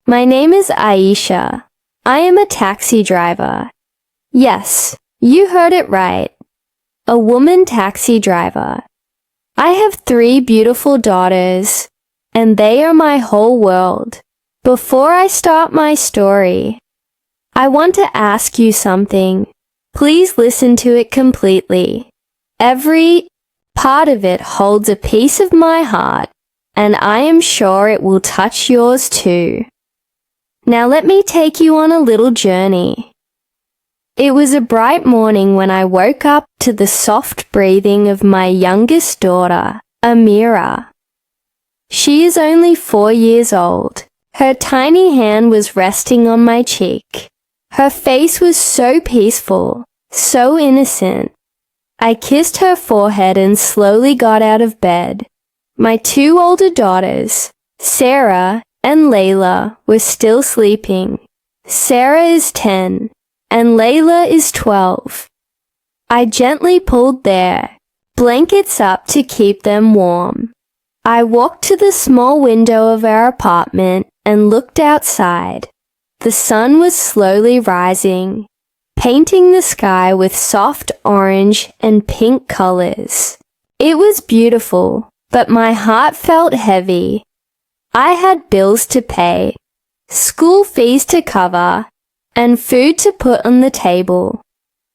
My name is Aisha. I am a taxi driver. Yes, you heard it right. A woman taxi driver. I have 3 beautiful daughters, and they are my whole world. Before I start my story, I want to ask you something. Please listen to it completely. Every part of it holds a piece of my heart, and I am sure it will touch yours too. Now let me take you on a little journey. It was a bright morning when I woke up to the soft breathing of my youngest daughter, Amira. She is only 4 years old. Her tiny hand was resting on my cheek. Her face was so peaceful, so innocent. I kissed her forehead and slowly got out of bed. My 2 older daughters, Sarah and Layla, were still sleeping. Sarah is 10, and Layla is 12. I gently pulled their blankets up to keep them warm. I walked to the small window of our apartment and looked outside. The sun was slowly rising, painting the sky with soft orange and pink colors. It was beautiful, but my heart felt heavy. I had bills to pay, school fees to cover, and food to put on the table.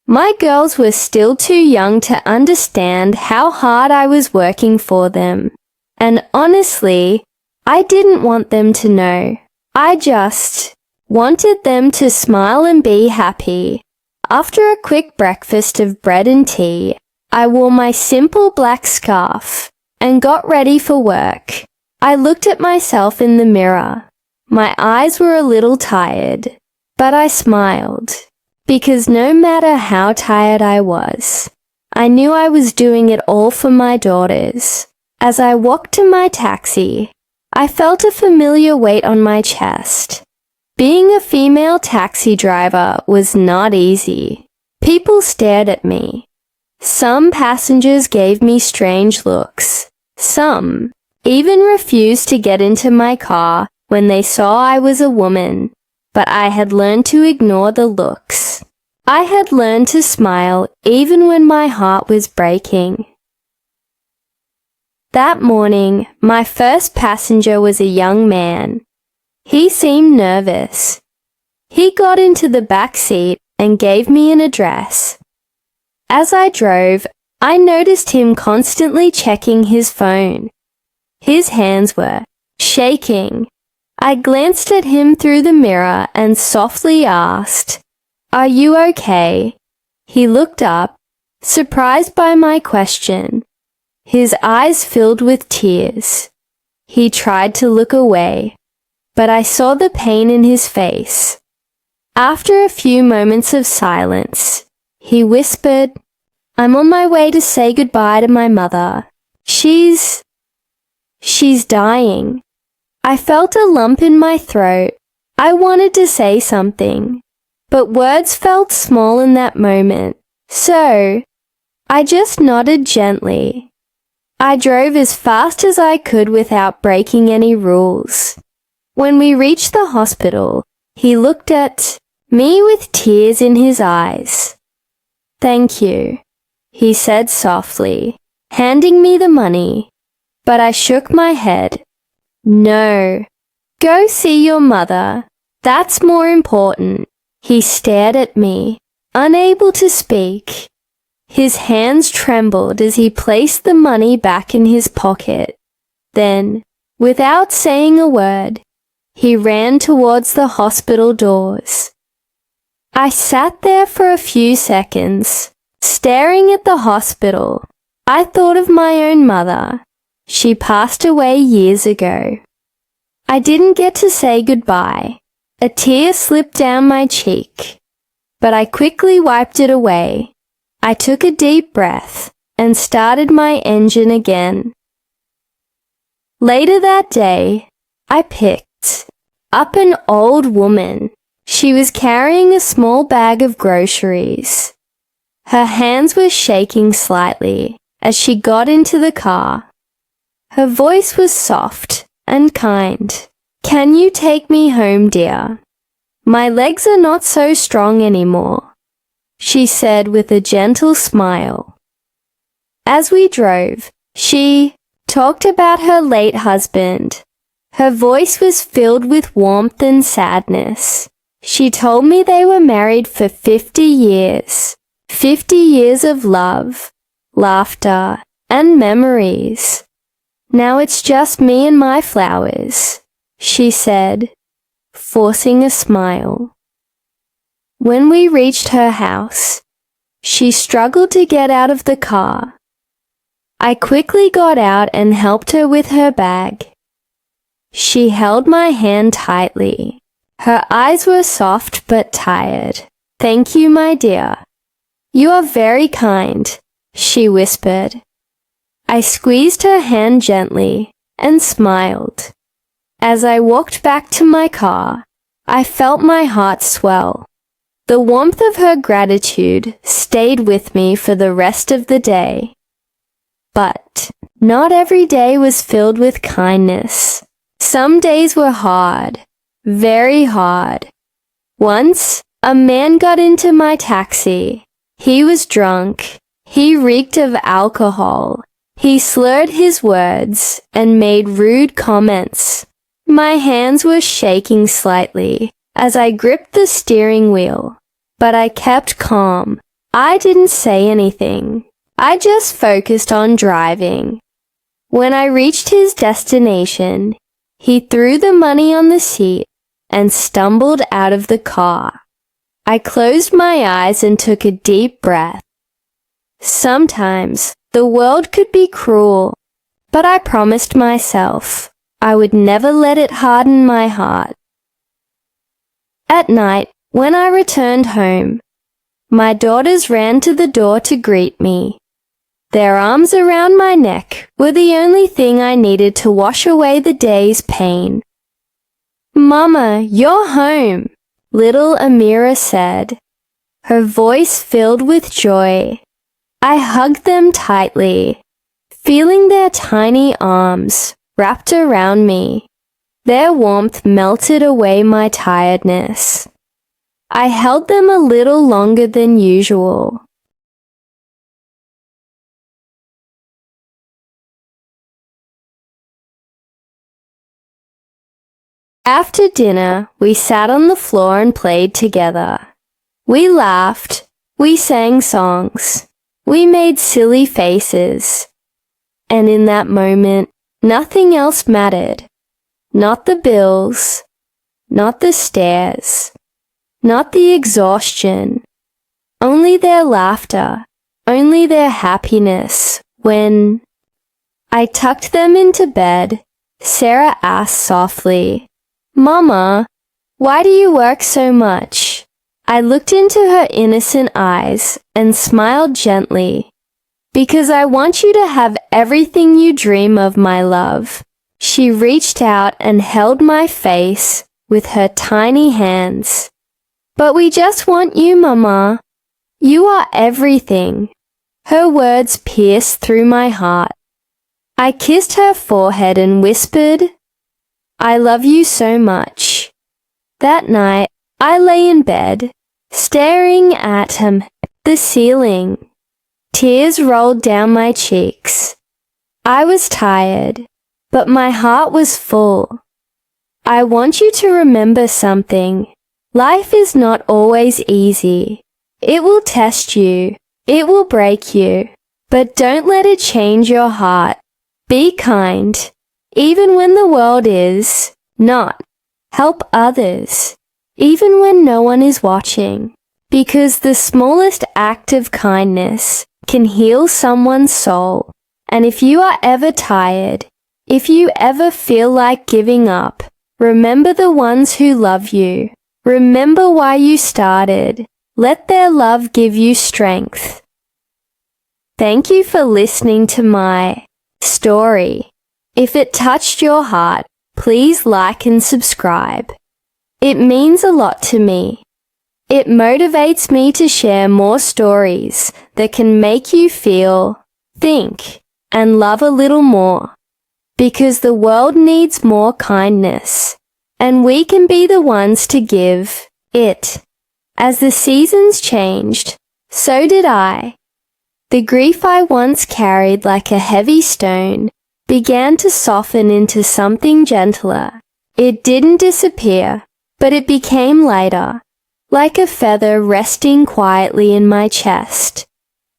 My girls were still too young to understand how hard I was working for them. And honestly, I didn't want them to know. I just wanted them to smile and be happy. After a quick breakfast of bread and tea, I wore my simple black scarf and got ready for work. I looked at myself in the mirror. My eyes were a little tired, but I smiled, because no matter how tired I was, I knew I was doing it all for my daughters. As I walked to my taxi, I felt a familiar weight on my chest. Being a female taxi driver was not easy. People stared at me. Some passengers gave me strange looks. Some even refused to get into my car when they saw I was a woman. But I had learned to ignore the looks. I had learned to smile even when my heart was breaking. That morning, my first passenger was a young man. He seemed nervous. He got into the back seat and gave me an address. As I drove, I noticed him constantly checking his phone. His hands were shaking. I glanced at him through the mirror and softly asked, "Are you okay?" He looked up, surprised by my question. His eyes filled with tears. He tried to look away, but I saw the pain in his face. After a few moments of silence, he whispered, "I'm on my way to say goodbye to my mother. She's dying." I felt a lump in my throat. I wanted to say something, but words felt small in that moment, so I just nodded gently. I drove as fast as I could without breaking any rules. When we reached the hospital, he looked at me with tears in his eyes. "Thank you," he said softly, handing me the money. But I shook my head. "No. Go see your mother. That's more important." He stared at me, unable to speak. His hands trembled as he placed the money back in his pocket. Then, without saying a word, he ran towards the hospital doors. I sat there for a few seconds, staring at the hospital. I thought of my own mother. She passed away years ago. I didn't get to say goodbye. A tear slipped down my cheek, but I quickly wiped it away. I took a deep breath and started my engine again. Later that day, I picked up an old woman. She was carrying a small bag of groceries. Her hands were shaking slightly as she got into the car. Her voice was soft and kind. Can you take me home, dear? My legs are not so strong anymore, she said with a gentle smile. As we drove, she talked about her late husband. Her voice was filled with warmth and sadness. She told me they were married for 50 years. 50 years of love, laughter, and memories. Now it's just me and my flowers, she said, forcing a smile. When we reached her house, she struggled to get out of the car. I quickly got out and helped her with her bag. She held my hand tightly. Her eyes were soft but tired. Thank you, my dear. You are very kind, she whispered. I squeezed her hand gently and smiled. As I walked back to my car, I felt my heart swell. The warmth of her gratitude stayed with me for the rest of the day. But not every day was filled with kindness. Some days were hard, very hard. Once, a man got into my taxi. He was drunk. He reeked of alcohol. He slurred his words and made rude comments. My hands were shaking slightly as I gripped the steering wheel, but I kept calm. I didn't say anything. I just focused on driving. When I reached his destination, he threw the money on the seat and stumbled out of the car. I closed my eyes and took a deep breath. Sometimes the world could be cruel, but I promised myself I would never let it harden my heart. At night, when I returned home, my daughters ran to the door to greet me. Their arms around my neck were the only thing I needed to wash away the day's pain. "Mama, you're home," little Amira said, her voice filled with joy. I hugged them tightly, feeling their tiny arms wrapped around me. Their warmth melted away my tiredness. I held them a little longer than usual. After dinner, we sat on the floor and played together. We laughed, we sang songs, we made silly faces. And in that moment, nothing else mattered. Not the bills, not the stairs, not the exhaustion. Only their laughter, only their happiness. When I tucked them into bed, Sarah asked softly, "Mama, why do you work so much?" I looked into her innocent eyes and smiled gently. "Because I want you to have everything you dream of, my love." She reached out and held my face with her tiny hands. "But we just want you, Mama. You are everything." Her words pierced through my heart. I kissed her forehead and whispered, "I love you so much." That night, I lay in bed, staring at the ceiling. Tears rolled down my cheeks. I was tired, but my heart was full. I want you to remember something. Life is not always easy. It will test you. It will break you. But don't let it change your heart. Be kind, even when the world is not. Help others, even when no one is watching. Because the smallest act of kindness can heal someone's soul. And if you are ever tired, if you ever feel like giving up, remember the ones who love you. Remember why you started. Let their love give you strength. Thank you for listening to my story. If it touched your heart, please like and subscribe. It means a lot to me. It motivates me to share more stories that can make you feel, think, and love a little more. Because the world needs more kindness. and we can be the ones to give it. As the seasons changed, so did I. The grief I once carried like a heavy stone began to soften into something gentler. It didn't disappear, but it became lighter, like a feather resting quietly in my chest,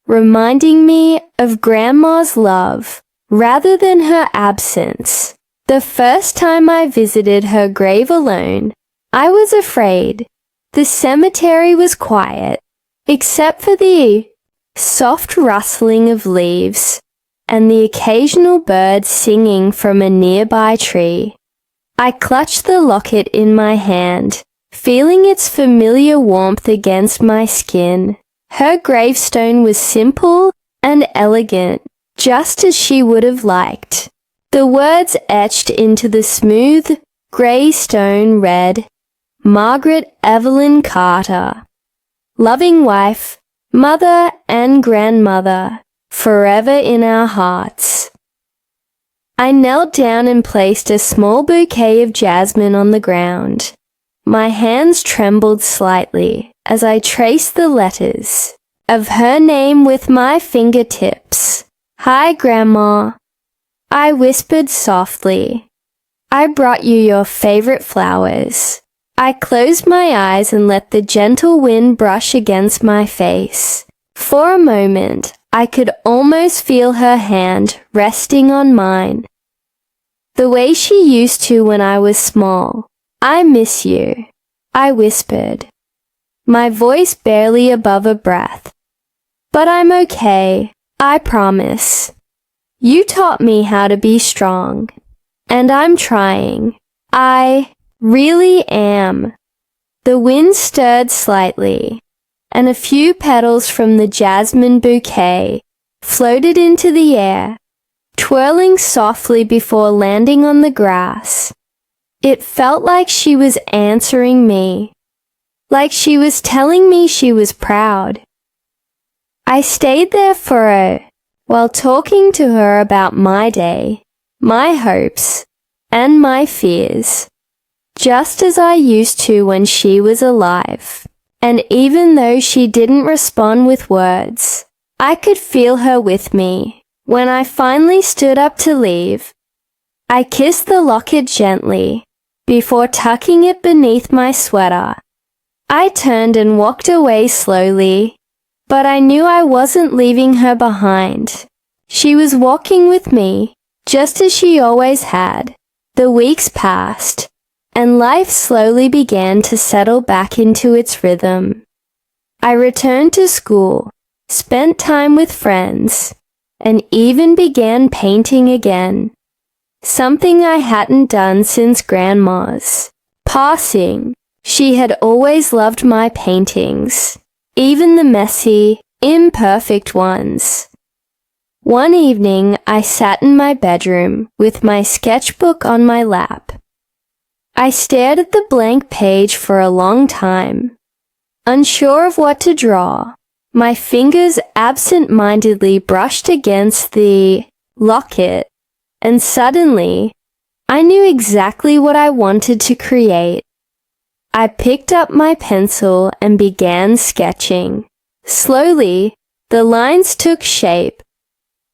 reminding me of Grandma's love rather than her absence. The first time I visited her grave alone, I was afraid. The cemetery was quiet, except for the soft rustling of leaves and the occasional bird singing from a nearby tree. I clutched the locket in my hand, feeling its familiar warmth against my skin. Her gravestone was simple and elegant, just as she would have liked. The words etched into the smooth, grey stone read, Margaret Evelyn Carter, loving wife, mother and grandmother, forever in our hearts. I knelt down and placed a small bouquet of jasmine on the ground. My hands trembled slightly as I traced the letters of her name with my fingertips. Hi, Grandma, I whispered softly. I brought you your favorite flowers. I closed my eyes and let the gentle wind brush against my face. For a moment, I could almost feel her hand resting on mine, the way she used to when I was small. I miss you, I whispered, my voice barely above a breath. But I'm okay, I promise. You taught me how to be strong, and I'm trying. I really am. The wind stirred slightly, and a few petals from the jasmine bouquet floated into the air, twirling softly before landing on the grass. It felt like she was answering me, like she was telling me she was proud. I stayed there for a while talking to her about my day, my hopes, and my fears, just as I used to when she was alive. And even though she didn't respond with words, I could feel her with me. When I finally stood up to leave, I kissed the locket gently before tucking it beneath my sweater. I turned and walked away slowly, but I knew I wasn't leaving her behind. She was walking with me, just as she always had. The weeks passed, and life slowly began to settle back into its rhythm. I returned to school, spent time with friends, and even began painting again, something I hadn't done since Grandma's passing. She had always loved my paintings, even the messy, imperfect ones. One evening, I sat in my bedroom with my sketchbook on my lap. I stared at the blank page for a long time, unsure of what to draw. My fingers absent-mindedly brushed against the locket, and suddenly, I knew exactly what I wanted to create. I picked up my pencil and began sketching. Slowly, the lines took shape.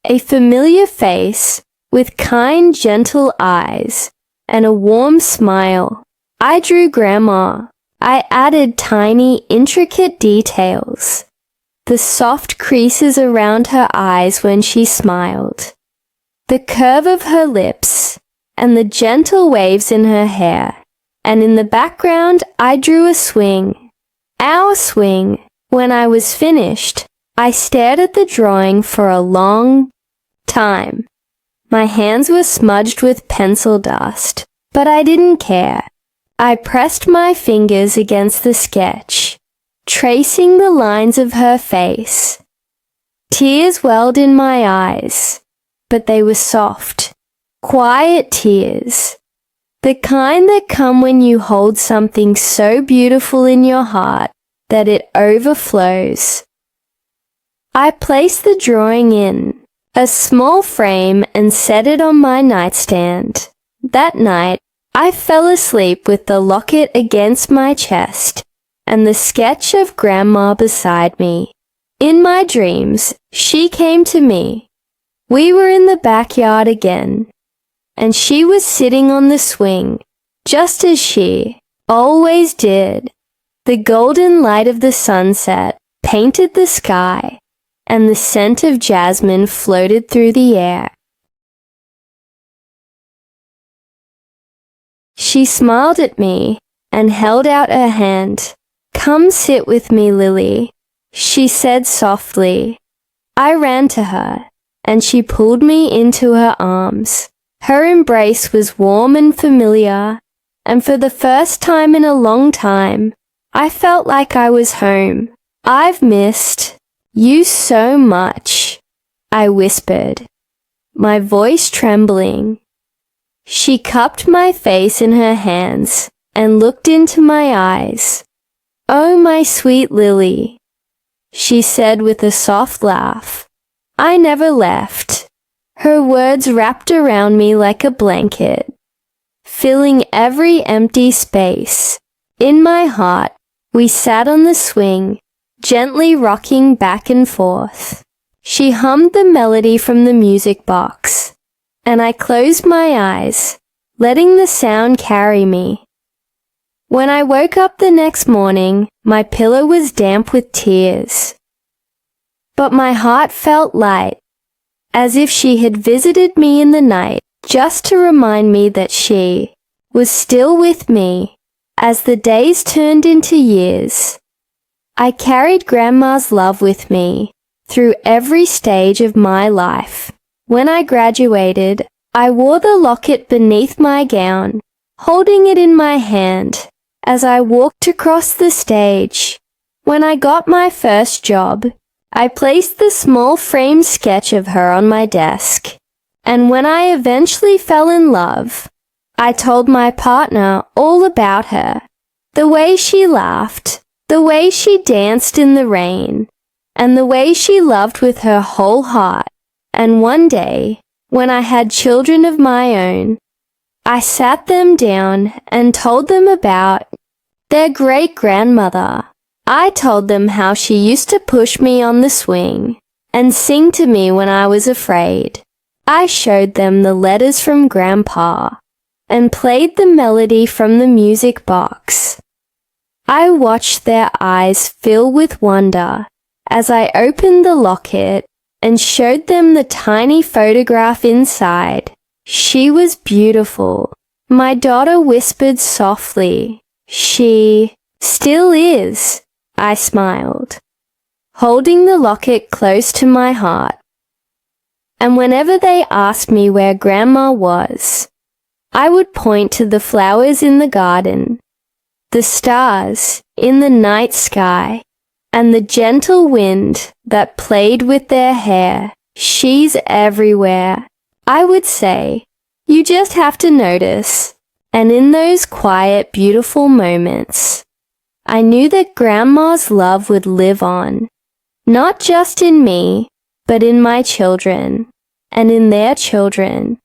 A familiar face with kind, gentle eyes and a warm smile. I drew Grandma. I added tiny, intricate details. The soft creases around her eyes when she smiled, the curve of her lips, and the gentle waves in her hair. And in the background, I drew a swing. Our swing. When I was finished, I stared at the drawing for a long time. My hands were smudged with pencil dust, but I didn't care. I pressed my fingers against the sketch, tracing the lines of her face. Tears welled in my eyes, but they were soft, quiet tears, the kind that come when you hold something so beautiful in your heart that it overflows. I placed the drawing in a small frame and set it on my nightstand. That night, I fell asleep with the locket against my chest and the sketch of Grandma beside me. In my dreams, she came to me. We were in the backyard again, and she was sitting on the swing, just as she always did. The golden light of the sunset painted the sky, and the scent of jasmine floated through the air. She smiled at me and held out her hand. "Come sit with me, Lily," she said softly. I ran to her, and she pulled me into her arms. Her embrace was warm and familiar, and for the first time in a long time, I felt like I was home. "I've missed you so much," I whispered, my voice trembling. She cupped my face in her hands and looked into my eyes. "Oh, my sweet Lily," she said with a soft laugh. "I never left." Her words wrapped around me like a blanket, filling every empty space. In my heart, we sat on the swing, gently rocking back and forth. She hummed the melody from the music box, and I closed my eyes, letting the sound carry me. When I woke up the next morning, my pillow was damp with tears. But my heart felt light, as if she had visited me in the night, just to remind me that she was still with me as the days turned into years. I carried Grandma's love with me through every stage of my life. When I graduated, I wore the locket beneath my gown, holding it in my hand as I walked across the stage. When I got my first job, I placed the small framed sketch of her on my desk. And when I eventually fell in love, I told my partner all about her. The way she laughed, the way she danced in the rain, and the way she loved with her whole heart. And one day, when I had children of my own, I sat them down and told them about their great-grandmother. I told them how she used to push me on the swing and sing to me when I was afraid. I showed them the letters from Grandpa and played the melody from the music box. I watched their eyes fill with wonder as I opened the locket and showed them the tiny photograph inside. She was beautiful. My daughter whispered softly. "She still is," I smiled, holding the locket close to my heart. And whenever they asked me where Grandma was, I would point to the flowers in the garden, the stars in the night sky, and the gentle wind that played with their hair. "She's everywhere," I would say. "You just have to notice." And in those quiet, beautiful moments, I knew that Grandma's love would live on, not just in me, but in my children, and in their children,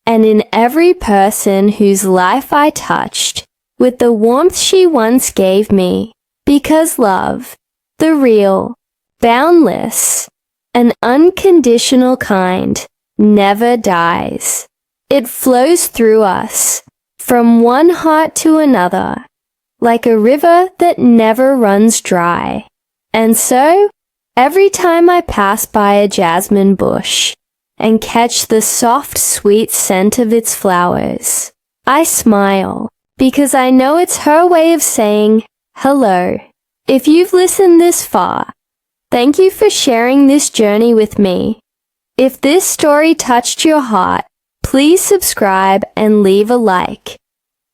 and in every person whose life I touched with the warmth she once gave me, because love, the real, boundless, and unconditional kind, never dies. It flows through us, from one heart to another, like a river that never runs dry. And so, every time I pass by a jasmine bush and catch the soft, sweet scent of its flowers, I smile, because I know it's her way of saying hello. If you've listened this far, thank you for sharing this journey with me. If this story touched your heart, please subscribe and leave a like.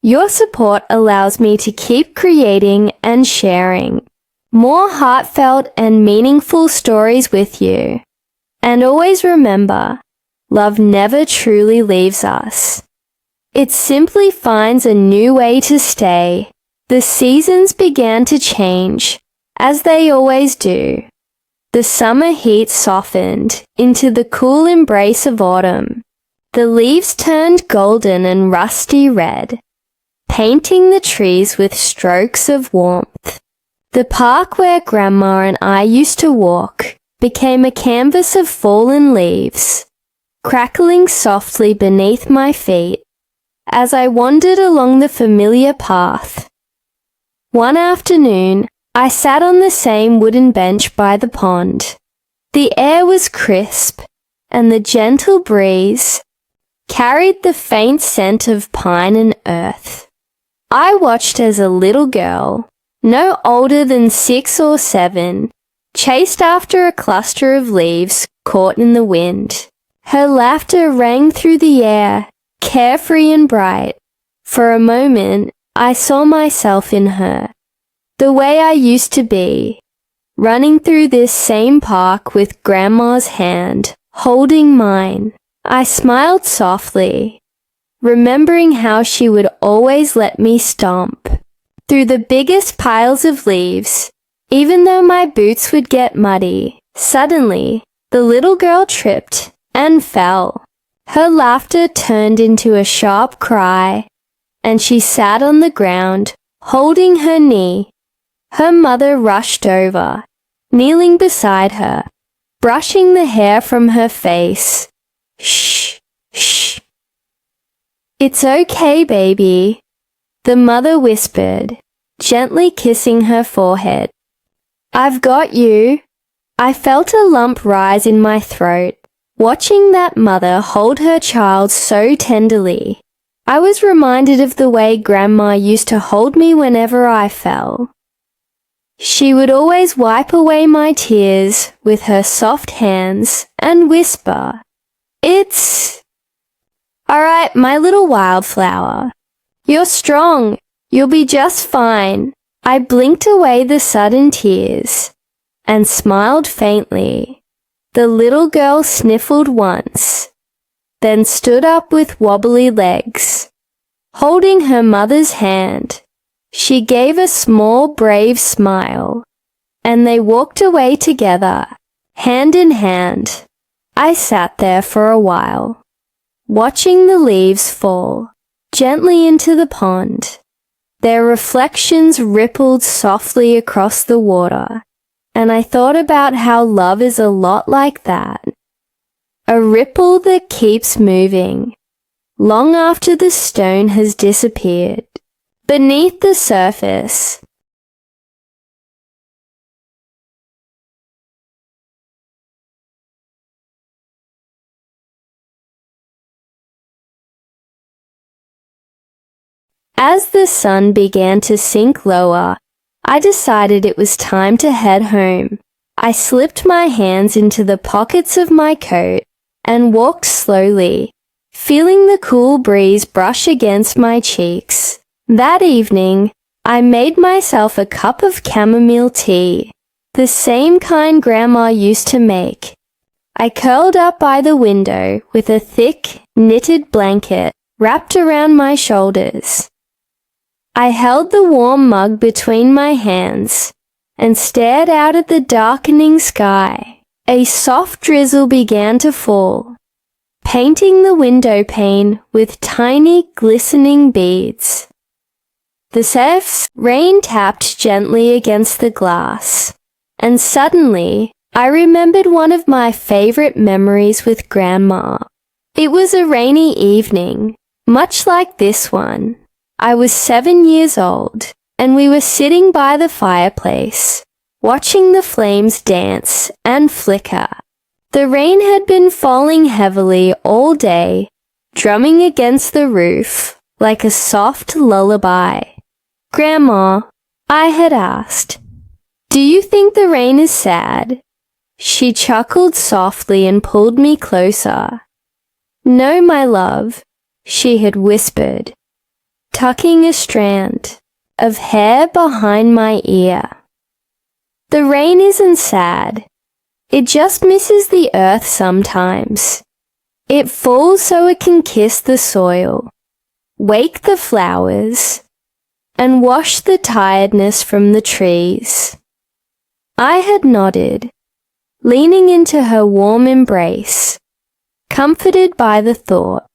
Your support allows me to keep creating and sharing more heartfelt and meaningful stories with you. And always remember, love never truly leaves us. It simply finds a new way to stay. The seasons began to change, as they always do. The summer heat softened into the cool embrace of autumn. The leaves turned golden and rusty red, painting the trees with strokes of warmth. The park where Grandma and I used to walk became a canvas of fallen leaves, crackling softly beneath my feet as I wandered along the familiar path. One afternoon, I sat on the same wooden bench by the pond. The air was crisp, and the gentle breeze carried the faint scent of pine and earth. I watched as a little girl, no older than 6 or 7, chased after a cluster of leaves caught in the wind. Her laughter rang through the air, carefree and bright. For a moment, I saw myself in her, the way I used to be, running through this same park with Grandma's hand, holding mine. I smiled softly, remembering how she would always let me stomp through the biggest piles of leaves, even though my boots would get muddy. Suddenly, the little girl tripped and fell. Her laughter turned into a sharp cry, and she sat on the ground, holding her knee. Her mother rushed over, kneeling beside her, brushing the hair from her face. Shh, shh. It's okay, baby, the mother whispered, gently kissing her forehead. I've got you. I felt a lump rise in my throat, watching that mother hold her child so tenderly. I was reminded of the way Grandma used to hold me whenever I fell. She would always wipe away my tears with her soft hands and whisper, "It's all right, my little wildflower. You're strong. You'll be just fine." I blinked away the sudden tears and smiled faintly. The little girl sniffled once, then stood up with wobbly legs. Holding her mother's hand, she gave a small, brave smile, and they walked away together, hand in hand. I sat there for a while, watching the leaves fall gently into the pond. Their reflections rippled softly across the water, and I thought about how love is a lot like that. A ripple that keeps moving, long after the stone has disappeared. Beneath the surface, as the sun began to sink lower, I decided it was time to head home. I slipped my hands into the pockets of my coat and walked slowly, feeling the cool breeze brush against my cheeks. That evening, I made myself a cup of chamomile tea, the same kind Grandma used to make. I curled up by the window with a thick, knitted blanket wrapped around my shoulders. I held the warm mug between my hands and stared out at the darkening sky. A soft drizzle began to fall, painting the window pane with tiny, glistening beads. The surf's rain tapped gently against the glass, and suddenly I remembered one of my favorite memories with Grandma. It was a rainy evening, much like this one. I was 7 years old, and we were sitting by the fireplace, watching the flames dance and flicker. The rain had been falling heavily all day, drumming against the roof like a soft lullaby. "Grandma," I had asked, "do you think the rain is sad?" She chuckled softly and pulled me closer. "No, my love," she had whispered, tucking a strand of hair behind my ear. "The rain isn't sad. It just misses the earth sometimes. It falls so it can kiss the soil, wake the flowers, and wash the tiredness from the trees." I had nodded, leaning into her warm embrace, comforted by the thought.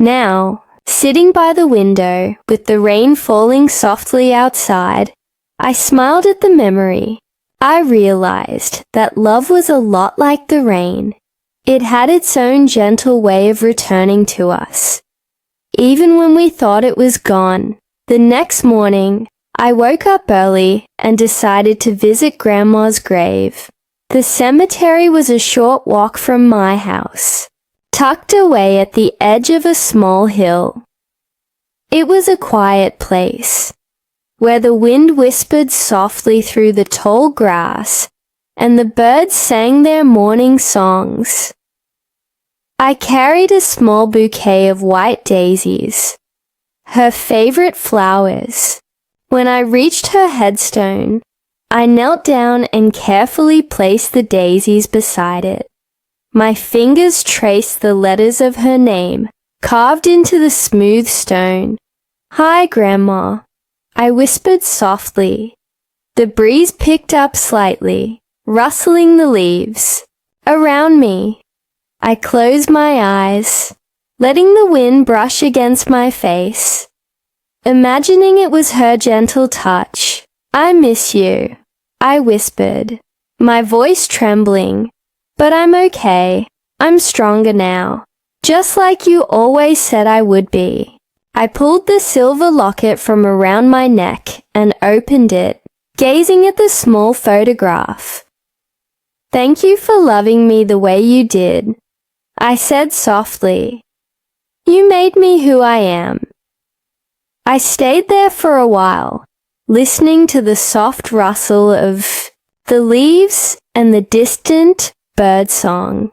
Now, sitting by the window with the rain falling softly outside, I smiled at the memory. I realized that love was a lot like the rain. It had its own gentle way of returning to us. Even when we thought it was gone, the next morning, I woke up early and decided to visit Grandma's grave. The cemetery was a short walk from my house, tucked away at the edge of a small hill. It was a quiet place, where the wind whispered softly through the tall grass and the birds sang their morning songs. I carried a small bouquet of white daisies, her favorite flowers. When I reached her headstone, I knelt down and carefully placed the daisies beside it. My fingers traced the letters of her name, carved into the smooth stone. "Hi, Grandma," I whispered softly. The breeze picked up slightly, rustling the leaves around me. I closed my eyes, letting the wind brush against my face, imagining it was her gentle touch. "I miss you," I whispered, my voice trembling. "But I'm okay. I'm stronger now, just like you always said I would be." I pulled the silver locket from around my neck and opened it, gazing at the small photograph. "Thank you for loving me the way you did," I said softly. "You made me who I am." I stayed there for a while, listening to the soft rustle of the leaves and the distant bird song.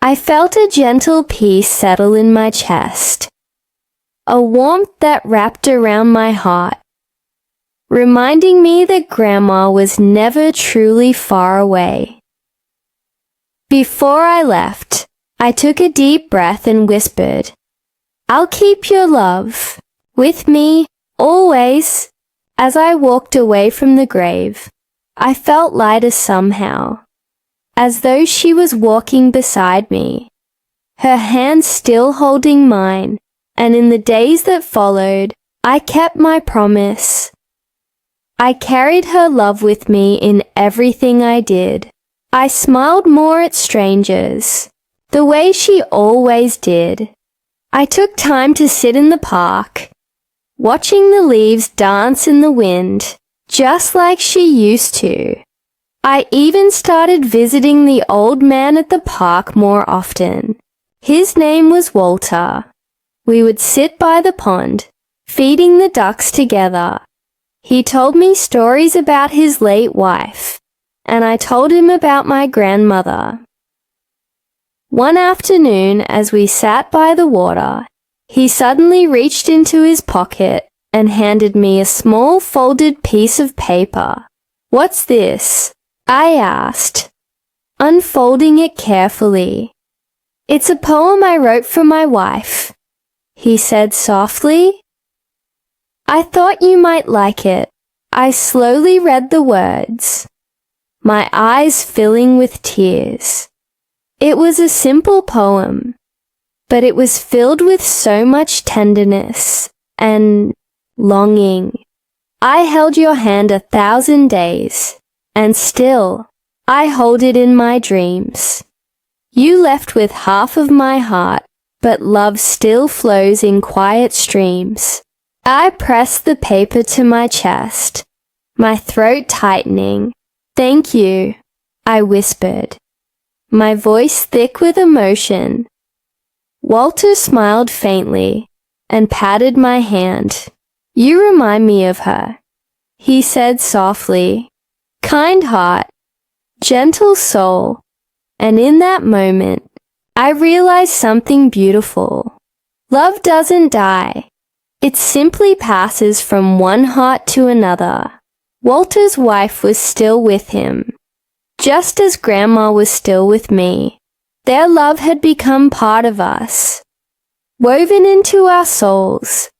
I felt a gentle peace settle in my chest, a warmth that wrapped around my heart, reminding me that Grandma was never truly far away. Before I left, I took a deep breath and whispered, "I'll keep your love with me always." As I walked away from the grave, I felt lighter somehow, as though she was walking beside me, her hand still holding mine, and in the days that followed, I kept my promise. I carried her love with me in everything I did. I smiled more at strangers, the way she always did. I took time to sit in the park, watching the leaves dance in the wind, just like she used to. I even started visiting the old man at the park more often. His name was Walter. We would sit by the pond, feeding the ducks together. He told me stories about his late wife, and I told him about my grandmother. One afternoon, as we sat by the water, he suddenly reached into his pocket and handed me a small folded piece of paper. "What's this?" I asked, unfolding it carefully. "It's a poem I wrote for my wife," he said softly. "I thought you might like it." I slowly read the words, my eyes filling with tears. It was a simple poem, but it was filled with so much tenderness and longing. "I held your hand 1,000 days, and still I hold it in my dreams. You left with half of my heart, but love still flows in quiet streams." I pressed the paper to my chest, my throat tightening. "Thank you," I whispered, my voice thick with emotion. Walter smiled faintly and patted my hand. "You remind me of her," he said softly. "Kind heart, gentle soul." And in that moment, I realized something beautiful. Love doesn't die. It simply passes from one heart to another. Walter's wife was still with him, just as Grandma was still with me. Their love had become part of us, woven into our souls,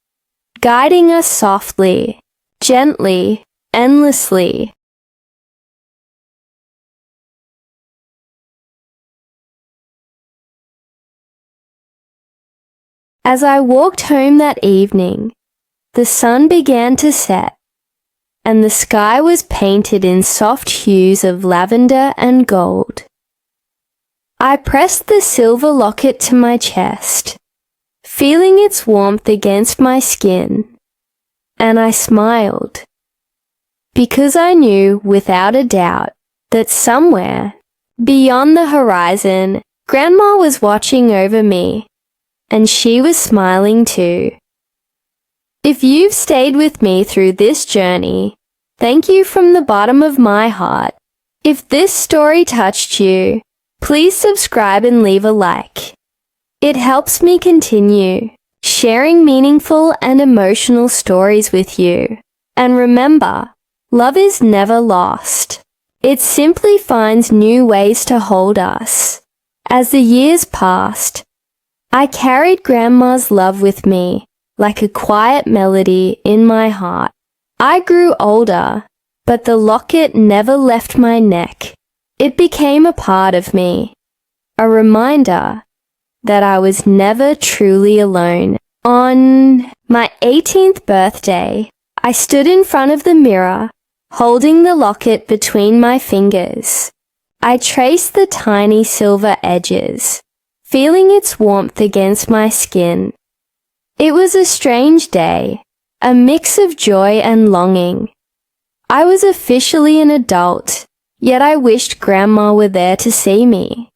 guiding us softly, gently, endlessly. As I walked home that evening, the sun began to set, and the sky was painted in soft hues of lavender and gold. I pressed the silver locket to my chest, feeling its warmth against my skin, and I smiled, because I knew without a doubt that somewhere beyond the horizon, Grandma was watching over me, and she was smiling too. If you've stayed with me through this journey, thank you from the bottom of my heart. If this story touched you, please subscribe and leave a like. It helps me continue sharing meaningful and emotional stories with you. And remember, love is never lost. It simply finds new ways to hold us. As the years passed, I carried Grandma's love with me like a quiet melody in my heart. I grew older, but the locket never left my neck. It became a part of me, a reminder that I was never truly alone. On my 18th birthday, I stood in front of the mirror, holding the locket between my fingers. I traced the tiny silver edges, feeling its warmth against my skin. It was a strange day, a mix of joy and longing. I was officially an adult, yet I wished Grandma were there to see me.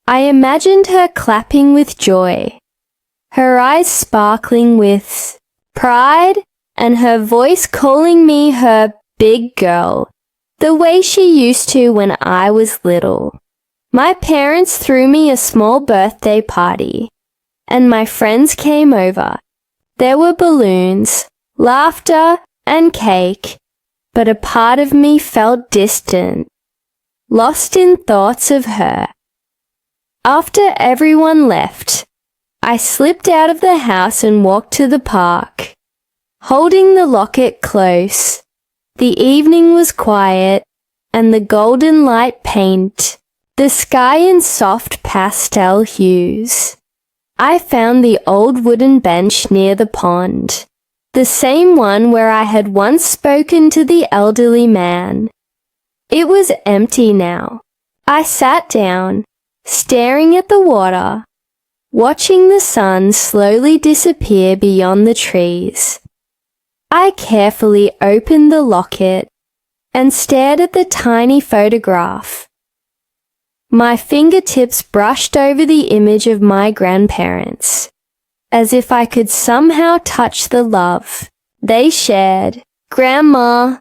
I imagined her clapping with joy, her eyes sparkling with pride, and her voice calling me her big girl, the way she used to when I was little. My parents threw me a small birthday party, and my friends came over. There were balloons, laughter, and cake, but a part of me felt distant, lost in thoughts of her. After everyone left, I slipped out of the house and walked to the park, holding the locket close. The evening was quiet, and the golden light paint the sky in soft pastel hues. I found the old wooden bench near the pond, the same one where I had once spoken to the elderly man. It was empty now. I sat down, staring at the water, watching the sun slowly disappear beyond the trees. I carefully opened the locket and stared at the tiny photograph. My fingertips brushed over the image of my grandparents, as if I could somehow touch the love they shared. "Grandma,"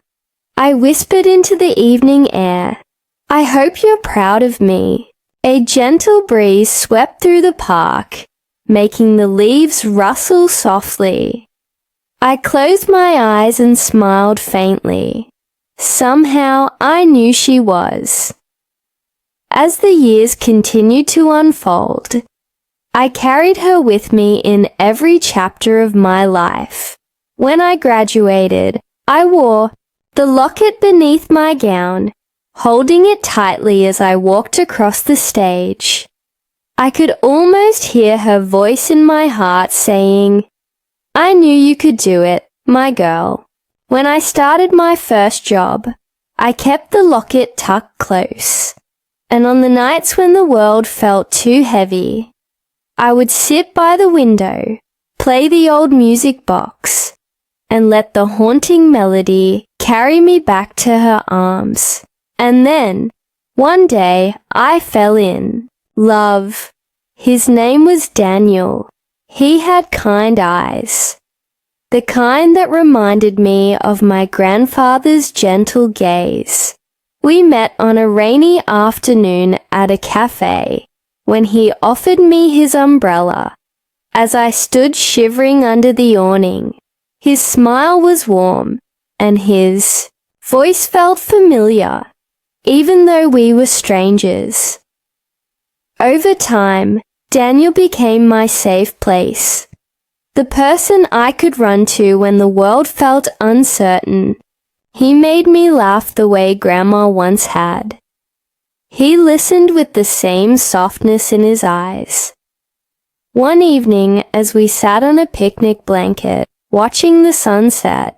I whispered into the evening air, "I hope you're proud of me." A gentle breeze swept through the park, making the leaves rustle softly. I closed my eyes and smiled faintly. Somehow I knew she was. As the years continued to unfold, I carried her with me in every chapter of my life. When I graduated, I wore the locket beneath my gown, holding it tightly as I walked across the stage. I could almost hear her voice in my heart saying, "I knew you could do it, my girl." When I started my first job, I kept the locket tucked close, and on the nights when the world felt too heavy, I would sit by the window, play the old music box, and let the haunting melody carry me back to her arms. And then, one day, I fell in love. His name was Daniel. He had kind eyes, the kind that reminded me of my grandfather's gentle gaze. We met on a rainy afternoon at a cafe when he offered me his umbrella. As I stood shivering under the awning, his smile was warm and his voice felt familiar, even though we were strangers. Over time, Daniel became my safe place, the person I could run to when the world felt uncertain. He made me laugh the way Grandma once had. He listened with the same softness in his eyes. One evening, as we sat on a picnic blanket, watching the sunset,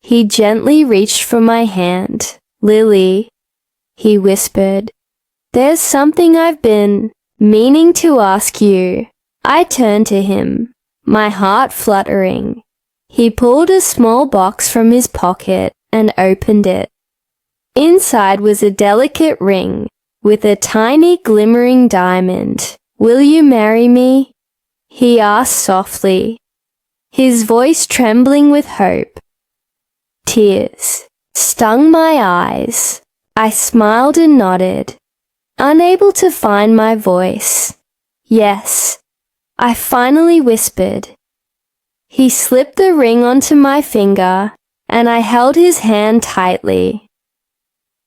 he gently reached for my hand. "Lily," he whispered, "there's something I've been meaning to ask you." I turned to him, my heart fluttering. He pulled a small box from his pocket and opened it. Inside was a delicate ring with a tiny glimmering diamond. "Will you marry me?" he asked softly, his voice trembling with hope. Tears stung my eyes. I smiled and nodded, unable to find my voice. "Yes," I finally whispered. He slipped the ring onto my finger, and I held his hand tightly.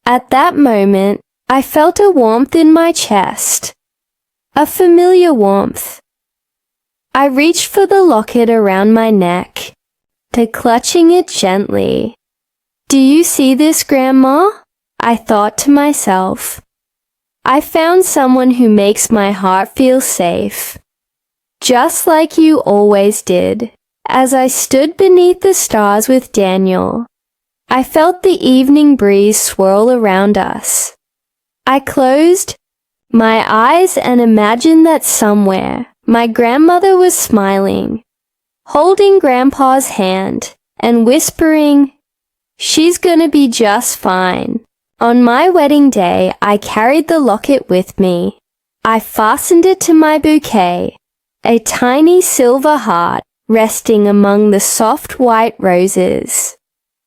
At that moment, I felt a warmth in my chest, a familiar warmth. I reached for the locket around my neck, clutching it gently. "Do you see this, Grandma?" I thought to myself. "I found someone who makes my heart feel safe, just like you always did." As I stood beneath the stars with Daniel, I felt the evening breeze swirl around us. I closed my eyes and imagined that somewhere my grandmother was smiling, holding Grandpa's hand and whispering, "She's gonna be just fine." On my wedding day, I carried the locket with me. I fastened it to my bouquet, a tiny silver heart resting among the soft white roses.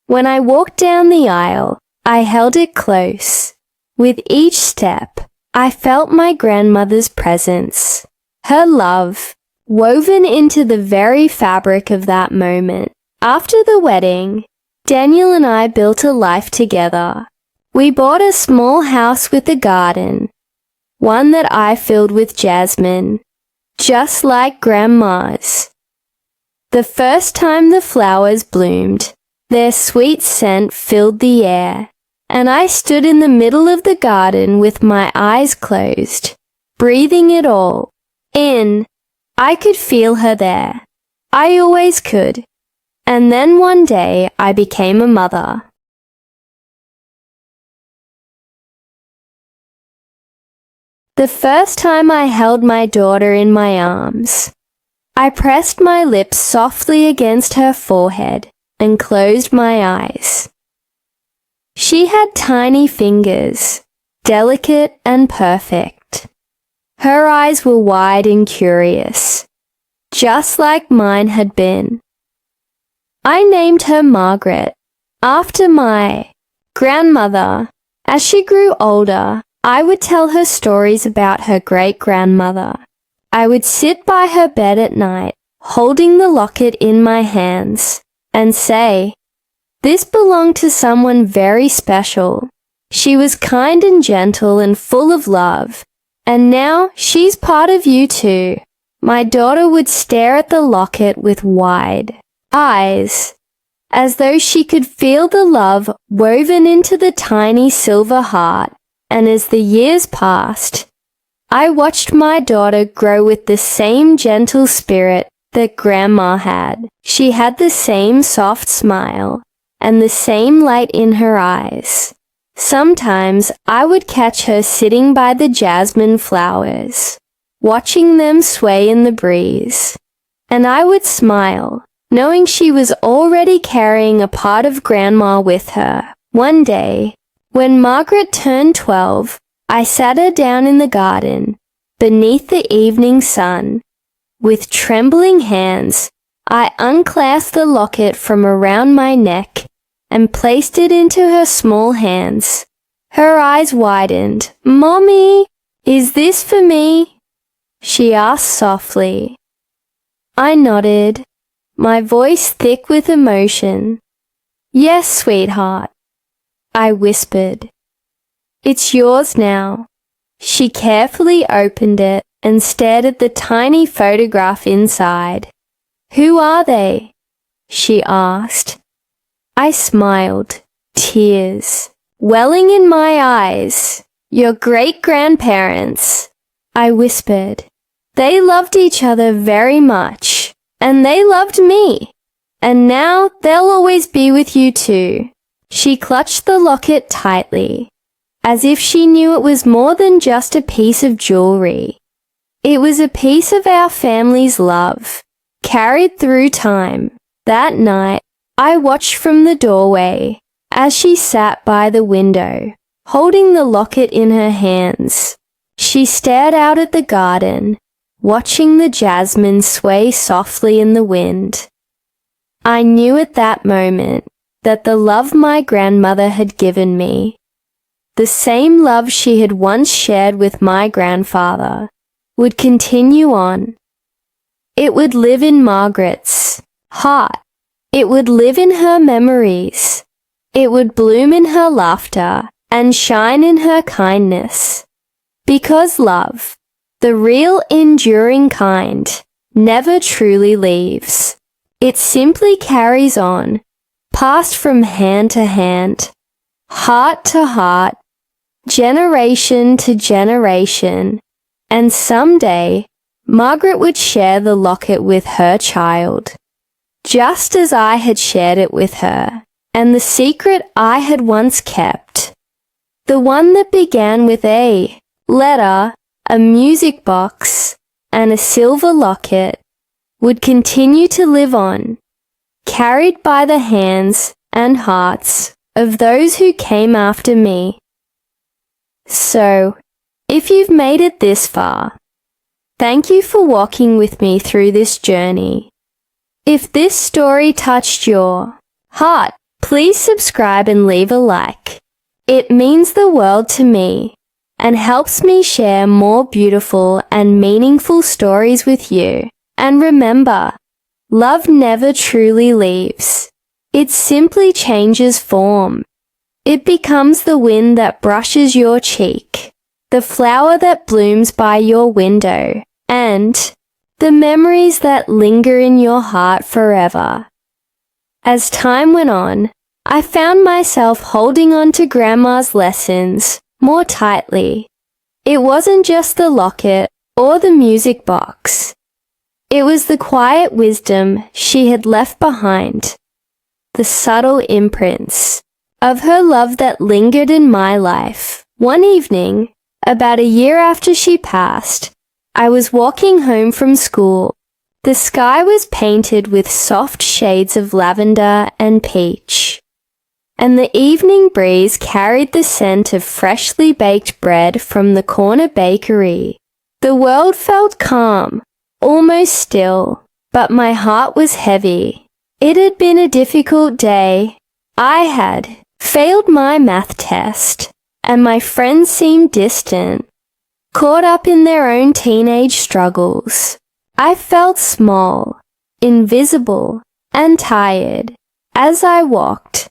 When I walked down the aisle, I held it close. With each step, I felt my grandmother's presence, her love, woven into the very fabric of that moment. After the wedding, Daniel and I built a life together. We bought a small house with a garden, one that I filled with jasmine, just like Grandma's. The first time the flowers bloomed, their sweet scent filled the air, and I stood in the middle of the garden with my eyes closed, breathing it all in. I could feel her there. I always could. And then one day I became a mother. The first time I held my daughter in my arms, I pressed my lips softly against her forehead and closed my eyes. She had tiny fingers, delicate and perfect. Her eyes were wide and curious, just like mine had been. I named her Margaret, after my grandmother. As she grew older, I would tell her stories about her great-grandmother. I would sit by her bed at night, holding the locket in my hands, and say, "This belonged to someone very special. She was kind and gentle and full of love, and now she's part of you too." My daughter would stare at the locket with wide eyes, as though she could feel the love woven into the tiny silver heart. And as the years passed, I watched my daughter grow with the same gentle spirit that Grandma had. She had the same soft smile and the same light in her eyes. Sometimes I would catch her sitting by the jasmine flowers, watching them sway in the breeze, and I would smile, knowing she was already carrying a part of Grandma with her. One day, when Margaret turned 12, I sat her down in the garden, beneath the evening sun. With trembling hands, I unclasped the locket from around my neck and placed it into her small hands. Her eyes widened. "Mommy, is this for me?" she asked softly. I nodded, my voice thick with emotion. "Yes, sweetheart," I whispered. "It's yours now." She carefully opened it and stared at the tiny photograph inside. "Who are they?" she asked. I smiled, tears welling in my eyes. "Your great-grandparents," I whispered. They loved each other very much, and they loved me. And now they'll always be with you too. She clutched the locket tightly, as if she knew it was more than just a piece of jewelry. It was a piece of our family's love, carried through time. That night, I watched from the doorway as she sat by the window, holding the locket in her hands. She stared out at the garden, watching the jasmine sway softly in the wind. I knew at that moment that the love my grandmother had given me, the same love she had once shared with my grandfather, would continue on. It would live in Margaret's heart. It would live in her memories. It would bloom in her laughter and shine in her kindness. Because love, the real enduring kind, never truly leaves. It simply carries on, passed from hand to hand, heart to heart, generation to generation, and someday Margaret would share the locket with her child, just as I had shared it with her, and the secret I had once kept, the one that began with a letter, a music box, and a silver locket, would continue to live on, carried by the hands and hearts of those who came after me. So, if you've made it this far, thank you for walking with me through this journey. If this story touched your heart, please subscribe and leave a like. It means the world to me and helps me share more beautiful and meaningful stories with you. And remember, love never truly leaves. It simply changes form. It becomes the wind that brushes your cheek, the flower that blooms by your window, and the memories that linger in your heart forever. As time went on, I found myself holding on to Grandma's lessons more tightly. It wasn't just the locket or the music box. It was the quiet wisdom she had left behind, the subtle imprints of her love that lingered in my life. One evening, about a year after she passed, I was walking home from school. The sky was painted with soft shades of lavender and peach, and the evening breeze carried the scent of freshly baked bread from the corner bakery. The world felt calm, almost still, but my heart was heavy. It had been a difficult day. I had failed my math test, and my friends seemed distant, caught up in their own teenage struggles. I felt small, invisible, and tired. As I walked,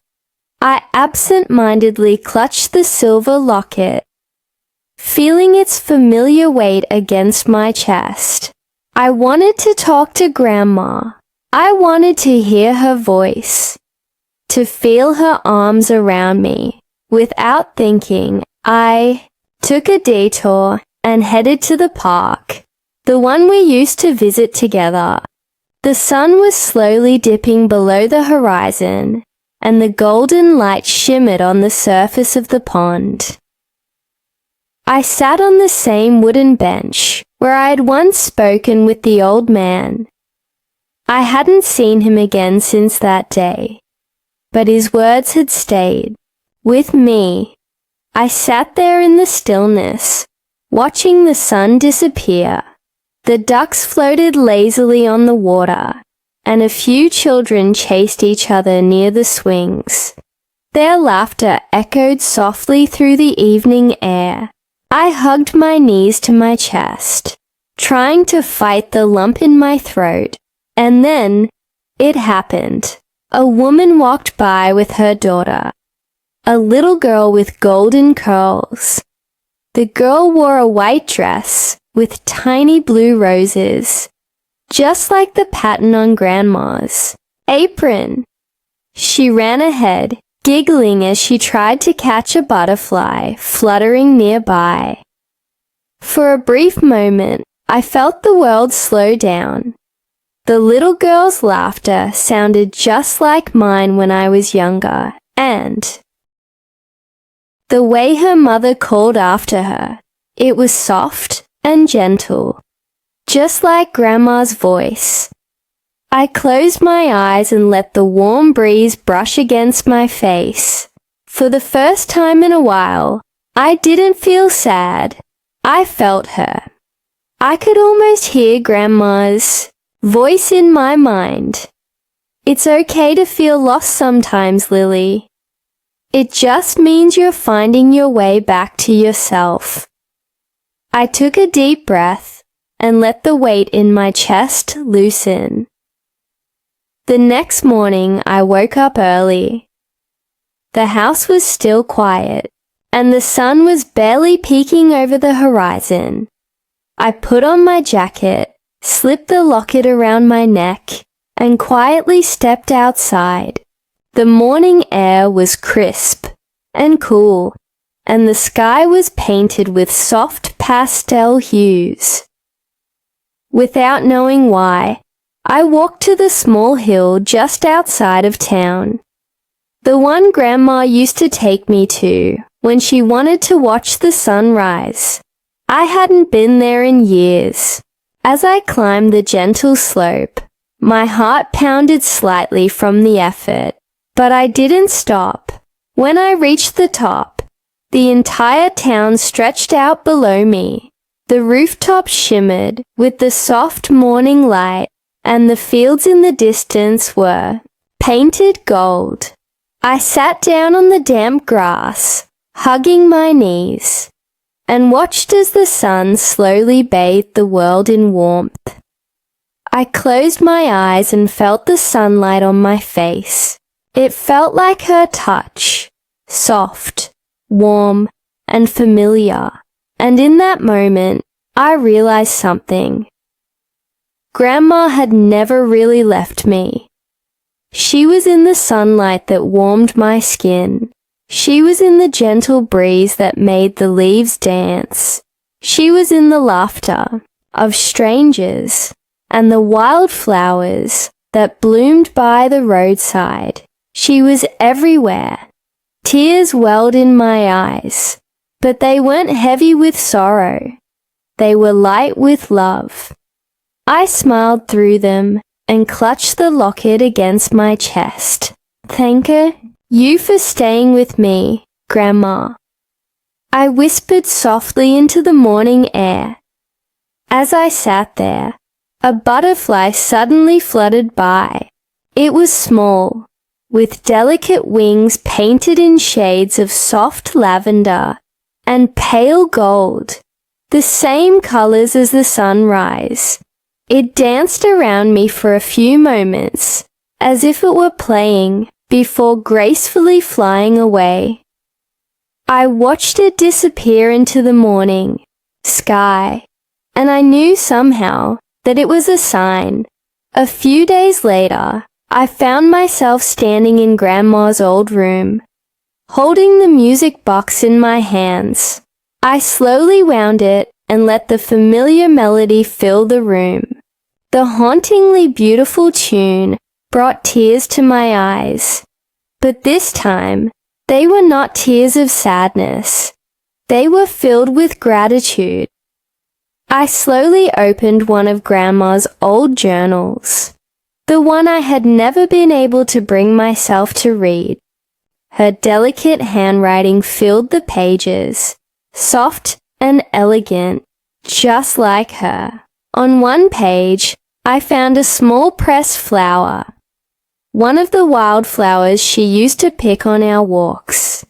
I absent-mindedly clutched the silver locket, feeling its familiar weight against my chest. I wanted to talk to Grandma. I wanted to hear her voice, to feel her arms around me. Without thinking, I took a detour and headed to the park, the one we used to visit together. The sun was slowly dipping below the horizon, and the golden light shimmered on the surface of the pond. I sat on the same wooden bench where I had once spoken with the old man. I hadn't seen him again since that day, but his words had stayed with me. I sat there in the stillness, watching the sun disappear. The ducks floated lazily on the water, and a few children chased each other near the swings. Their laughter echoed softly through the evening air. I hugged my knees to my chest, trying to fight the lump in my throat. And then, it happened. A woman walked by with her daughter, a little girl with golden curls. The girl wore a white dress with tiny blue roses, just like the pattern on Grandma's apron. She ran ahead, giggling as she tried to catch a butterfly fluttering nearby. For a brief moment, I felt the world slow down. The little girl's laughter sounded just like mine when I was younger, and the way her mother called after her, it was soft and gentle, just like Grandma's voice. I closed my eyes and let the warm breeze brush against my face. For the first time in a while, I didn't feel sad. I felt her. I could almost hear Grandma's voice in my mind. It's okay to feel lost sometimes, Lily. It just means you're finding your way back to yourself. I took a deep breath and let the weight in my chest loosen. The next morning, I woke up early. The house was still quiet, and the sun was barely peeking over the horizon. I put on my jacket, slipped the locket around my neck, and quietly stepped outside. The morning air was crisp and cool, and the sky was painted with soft pastel hues. Without knowing why, I walked to the small hill just outside of town. The one Grandma used to take me to when she wanted to watch the sunrise. I hadn't been there in years. As I climbed the gentle slope, my heart pounded slightly from the effort, but I didn't stop. When I reached the top, the entire town stretched out below me. The rooftops shimmered with the soft morning light, and the fields in the distance were painted gold. I sat down on the damp grass, hugging my knees, and watched as the sun slowly bathed the world in warmth. I closed my eyes and felt the sunlight on my face. It felt like her touch, soft, warm, and familiar. And in that moment, I realized something. Grandma had never really left me. She was in the sunlight that warmed my skin. She was in the gentle breeze that made the leaves dance. She was in the laughter of strangers and the wildflowers that bloomed by the roadside. She was everywhere. Tears welled in my eyes, but they weren't heavy with sorrow. They were light with love. I smiled through them and clutched the locket against my chest. Thank you for staying with me, Grandma. I whispered softly into the morning air. As I sat there, a butterfly suddenly fluttered by. It was small, with delicate wings painted in shades of soft lavender and pale gold, the same colors as the sunrise. It danced around me for a few moments, as if it were playing, before gracefully flying away. I watched it disappear into the morning sky, and I knew somehow that it was a sign. A few days later, I found myself standing in Grandma's old room, holding the music box in my hands. I slowly wound it and let the familiar melody fill the room. The hauntingly beautiful tune brought tears to my eyes, but this time, they were not tears of sadness. They were filled with gratitude. I slowly opened one of Grandma's old journals, the one I had never been able to bring myself to read. Her delicate handwriting filled the pages, soft and elegant, just like her. On one page, I found a small pressed flower, one of the wildflowers she used to pick on our walks.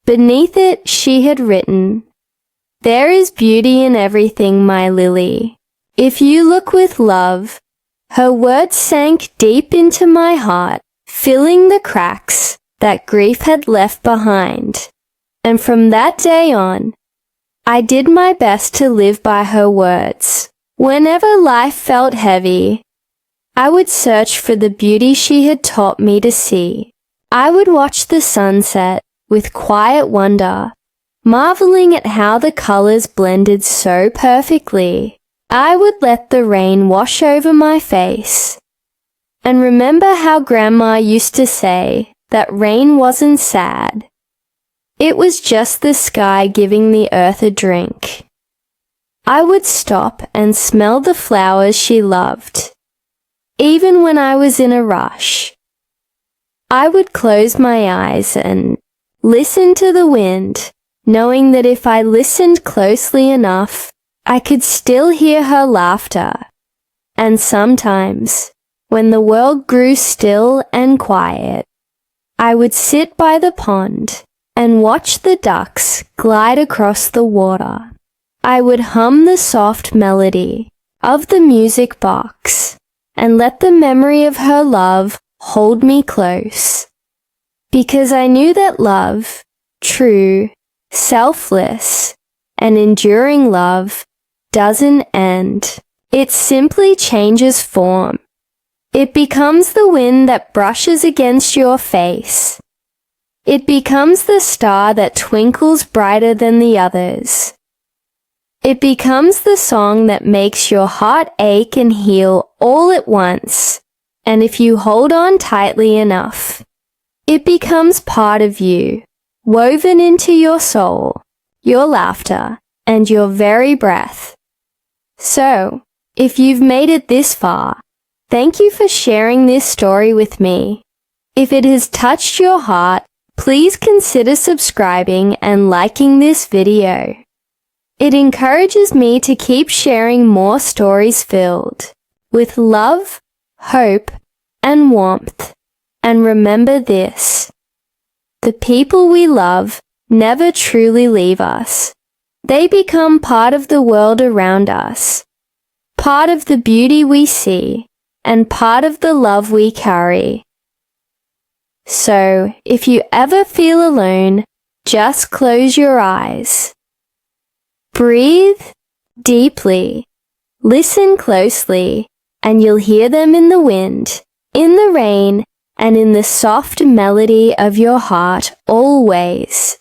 Beneath it, she had written, "There is beauty in everything, my Lily. If you look with love." Her words sank deep into my heart, filling the cracks that grief had left behind. And from that day on, I did my best to live by her words. Whenever life felt heavy, I would search for the beauty she had taught me to see. I would watch the sunset with quiet wonder, marveling at how the colors blended so perfectly. I would let the rain wash over my face. And remember how Grandma used to say that rain wasn't sad. It was just the sky giving the earth a drink. I would stop and smell the flowers she loved, even when I was in a rush. I would close my eyes and listen to the wind, knowing that if I listened closely enough, I could still hear her laughter. And sometimes, when the world grew still and quiet, I would sit by the pond and watch the ducks glide across the water. I would hum the soft melody of the music box and let the memory of her love hold me close. Because I knew that love, true, selfless, and enduring love, doesn't end. It simply changes form. It becomes the wind that brushes against your face. It becomes the star that twinkles brighter than the others. It becomes the song that makes your heart ache and heal all at once. And if you hold on tightly enough, it becomes part of you, woven into your soul, your laughter, and your very breath. So, if you've made it this far, thank you for sharing this story with me. If it has touched your heart, please consider subscribing and liking this video. It encourages me to keep sharing more stories filled with love, hope, and warmth. And remember this: the people we love never truly leave us. They become part of the world around us, part of the beauty we see, and part of the love we carry. So, if you ever feel alone, just close your eyes. Breathe deeply, listen closely, and you'll hear them in the wind, in the rain, and in the soft melody of your heart always.